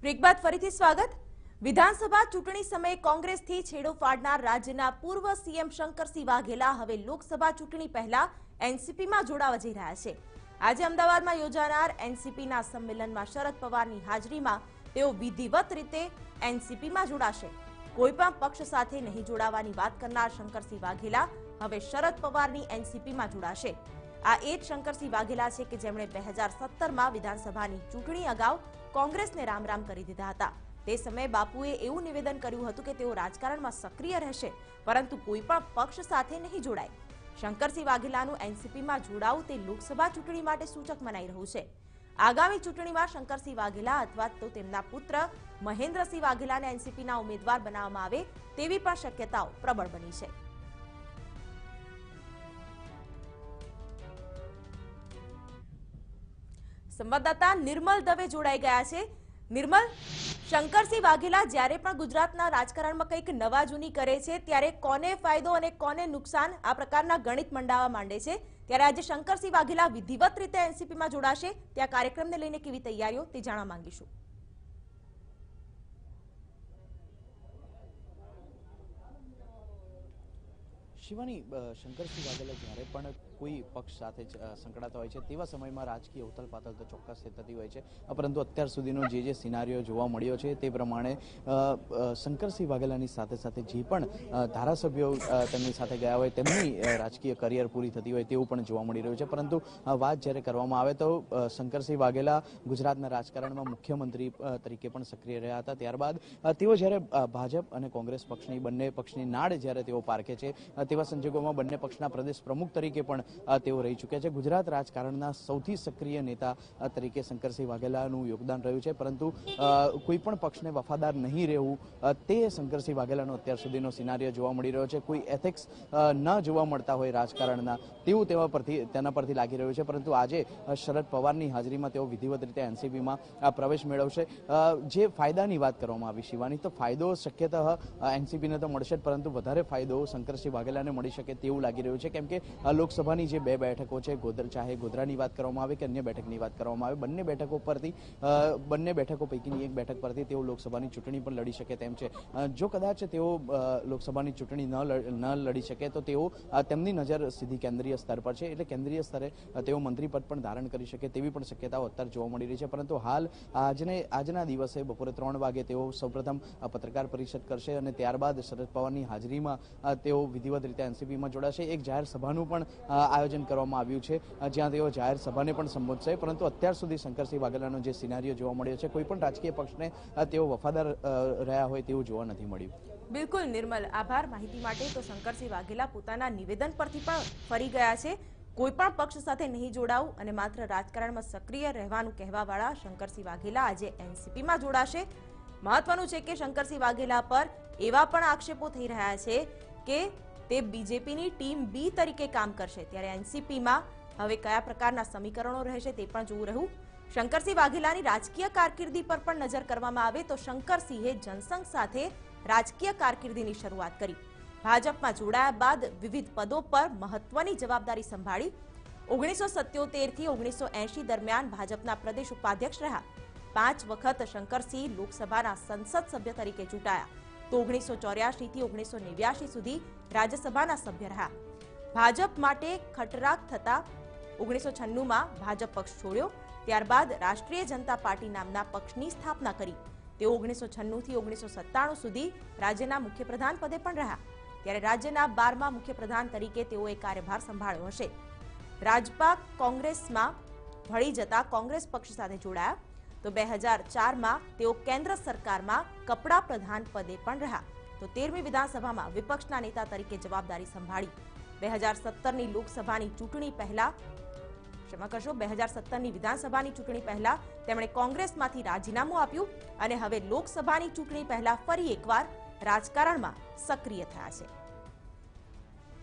Break બાદ ફરીથી સ્વાગત। વિધાનસભા ચૂંટણી સમયે કોંગ્રેસથી છેડો ફાડનાર રાજ્યના પૂર્વ સીએમ શંકરસિંહ વાઘેલા હવે લોકસભા ચૂંટણી પહેલા એનસીપીમાં જોડાવા જઈ રહ્યા છે। આજે અમદાવાદમાં યોજાનાર એનસીપીના સંમેલનમાં શરદ પવારની હાજરીમાં તેઓ વિધિવત રીતે એનસીપીમાં જોડાશે। કોઈપણ પક્ષ સાથે નહીં જોડાવાની વાત કરનાર શંકરસિંહ વાઘેલા હવે શરદ પવારની એનસીપીમાં જોડાશે। આ એ જ શંકરસિંહ વાઘેલા છે કે જેમણે 2017માં વિધાનસભાની ચૂંટણી અગાઉ કોંગ્રેસને રામ રામ કરી દીધા હતા। તે સમયે બાપુએ એવું નિવેદન કર્યું હતું કે તેઓ રાજકારણમાં સક્રિય રહેશે, પરંતુ કોઈ પણ પક્ષ સાથે નહીં જોડાય। શંકરસિંહ વાઘેલાનું એનસીપીમાં જોડાવું તે લોકસભા ચૂંટણી માટે સૂચક મનાઈ રહ્યું છે। આગામી ચૂંટણીમાં શંકરસિંહ વાઘેલા અથવા તો તેમના પુત્ર મહેન્દ્રસિંહ વાઘેલાને એનસીપીના ઉમેદવાર બનાવવામાં આવે તેવી પણ શક્યતાઓ પ્રબળ બની છે। સંવાદદાતા નિર્મલ દવે જોડાઈ ગયા છે। નિર્મલ, શંકરસિંહ વાઘેલા જ્યારે પણ ગુજરાતના રાજકારણમાં કંઈક નવા જૂની કરે છે ત્યારે કોને ફાયદો અને કોને નુકસાન આ પ્રકારના ગણિત મંડાવા માંડે છે, ત્યારે આજે શંકરસિંહ વાઘેલા વિધિવત રીતે એનસીપીમાં જોડાશે, ત્યાં કાર્યક્રમને લઈને કેવી તૈયારીઓ તે જાણવા માંગીશું। શિવાની, શંકરસિંહ વાઘેલા જ્યારે પણ કોઈ પક્ષ સાથે સંકળાતા હોય છે તેવા સમયમાં રાજકીય ઉથલપાથલ તો ચોક્કસ થતી હોય છે, પરંતુ અત્યાર સુધીનો જે સિનારીઓ જોવા મળ્યો છે તે પ્રમાણે શંકરસિંહ વાઘેલાની સાથે સાથે જે પણ ધારાસભ્યો તેમની સાથે ગયા હોય તેમની રાજકીય કરિયર પૂરી થતી હોય તેવું પણ જોવા મળી રહ્યું છે। પરંતુ વાત જ્યારે કરવામાં આવે તો શંકરસિંહ વાઘેલા ગુજરાતના રાજકારણમાં મુખ્યમંત્રી તરીકે પણ સક્રિય રહ્યા હતા। ત્યારબાદ તેઓ જ્યારે ભાજપ અને કોંગ્રેસ પક્ષની બંને પક્ષની નાડ જ્યારે તેઓ પારખે છે તેવા સંજોગોમાં બંને પક્ષના પ્રદેશ પ્રમુખ તરીકે પણ તેઓ રહી ચૂક્યા છે। ગુજરાત રાજકારણના સૌથી સક્રિય નેતા તરીકે શંકરસિંહ વાઘેલાનું યોગદાન રહ્યું છે, પરંતુ કોઈ પણ પક્ષને વફાદાર નહીં રહેવું તે શંકરસિંહ વાઘેલાનો અત્યાર સુધીનો સિનારીઓ જોવા મળી રહ્યો છે। કોઈ એથિક્સ ન જોવા મળતા હોય રાજકારણના તેવું તેના પરથી લાગી રહ્યું છે, પરંતુ આજે શરદ પવારની હાજરીમાં તેઓ વિધિવત રીતે એનસીપીમાં પ્રવેશ મેળવશે। જે ફાયદાની વાત કરવામાં આવી શિવાની, તો ફાયદો શક્યતઃ એનસીપીને તો મળશે જ, પરંતુ વધારે ફાયદો શંકરસિંહ વાઘેલાને મળી શકે તેવું લાગી રહ્યું છે, કેમ કે લોકસભાની જે બે બેઠકો છે, ચાહે ગોધરાની વાત કરવામાં આવે કે અન્ય બેઠકની વાત કરવામાં આવે, બંને બેઠકો પૈકીની એક બેઠક પરથી તેઓ લોકસભાની ચૂંટણી પણ લડી શકે તેમ છે। જો કદાચ તેઓ લોકસભાની ચૂંટણી ન લડી શકે તો તેઓ તેમની નજર સીધી કેન્દ્રીય સ્તર પર છે, એટલે કેન્દ્રીય સ્તરે તેઓ મંત્રી પદ પણ ધારણ કરી શકે તેવી પણ શક્યતાઓ અત્યારે જોવા મળી રહી છે। પરંતુ હાલ આજના દિવસે બપોરે 3 વાગે તેઓ સૌપ્રથમ પત્રકાર પરિષદ કરશે અને ત્યારબાદ શરદ પવારની હાજરીમાં તેઓ વિધિવત રીતે એનસીપીમાં જોડાશે। એક જાહેર સભાનું પણ આયોજન કરવામાં આવ્યું છે, જ્યાં તેઓ જાહેર સભાને પણ સંબોધશે, પરંતુ અત્યાર સુધી શંકરસિંહ વાઘેલાનો જે સિનારીઓ જોવા મળ્યો છે કોઈ પણ રાજકીય પક્ષને તેઓ વફાદાર રહ્યા હોય તેવું જોવા નથી મળ્યું। બિલકુલ નિર્મલ, આભાર માહિતી માટે। તો શંકરસિંહ વાઘેલા પોતાના નિવેદન પરથી પણ ફરી ગયા છે। કોઈ પણ પક્ષ સાથે નહીં જોડાવું અને માત્ર રાજકારણમાં સક્રિય રહેવાનું કહેવાવાળા શંકરસિંહ વાઘેલા આજે એનસીપીમાં જોડાશે। મહત્વનું છે કે શંકરસિંહ વાઘેલા પર એવા પણ આક્ષેપો થઈ રહ્યા છે કે તે બીજેપીની ટીમ બી તરીકે કામ કરશે, ત્યારે એનસીપીમાં હવે કયા પ્રકારના સમીકરણો રહેશે તે પણ જોવું રહ્યું। શંકરસિંહ વાઘેલાની રાજકીય કારકિર્દી પર પણ નજર કરવામાં આવે તો શંકરસિંહે જનસંઘ સાથે રાજકીય કારકિર્દીની શરૂઆત કરી। ભાજપમાં જોડાયા બાદ વિવિધ પદો પર મહત્વની જવાબદારી સંભાળી। 1977 થી 1980 દરમિયાન ભાજપના પ્રદેશ ઉપાધ્યક્ષ રહ્યા। 5 વખત શંકરસિંહ લોકસભાના સંસદ સભ્ય તરીકે ચૂંટાયા, તો 1984 થી 1989 સુધી રાજ્યસભાના સભ્ય રહ્યા। ભાજપ માટે ખટરાગ થતા 1996માં ભાજપ પક્ષ છોડ્યો, ત્યારબાદ રાષ્ટ્રીય જનતા પાર્ટી નામના પક્ષની સ્થાપના કરી। તેઓ 1996 થી 1997 સુધી રાજ્યના મુખ્યપ્રધાન પદે પણ રહ્યા, ત્યારે રાજ્યના 12મા મુખ્યપ્રધાન તરીકે તેઓએ કાર્યભાર સંભાળ્યો હશે। રાજપા કોંગ્રેસમાં ભળી જતા કોંગ્રેસ પક્ષ સાથે જોડાયા, તો 2004માં તેઓ કેન્દ્ર સરકારમાં કપડા પ્રધાન પદે પણ રહ્યા, તો 13મી વિધાનસભામાં વિપક્ષના નેતા તરીકે જવાબદારી સંભાળી। 2017ની લોકસભાની ચૂંટણી પહેલા 2017ની વિધાનસભાની ચૂંટણી પહેલા તેમણે કોંગ્રેસમાંથી રાજીનામું આપ્યું અને હવે લોકસભાની ચૂંટણી પહેલા ફરી એકવાર રાજકારણમાં સક્રિય થયા છે।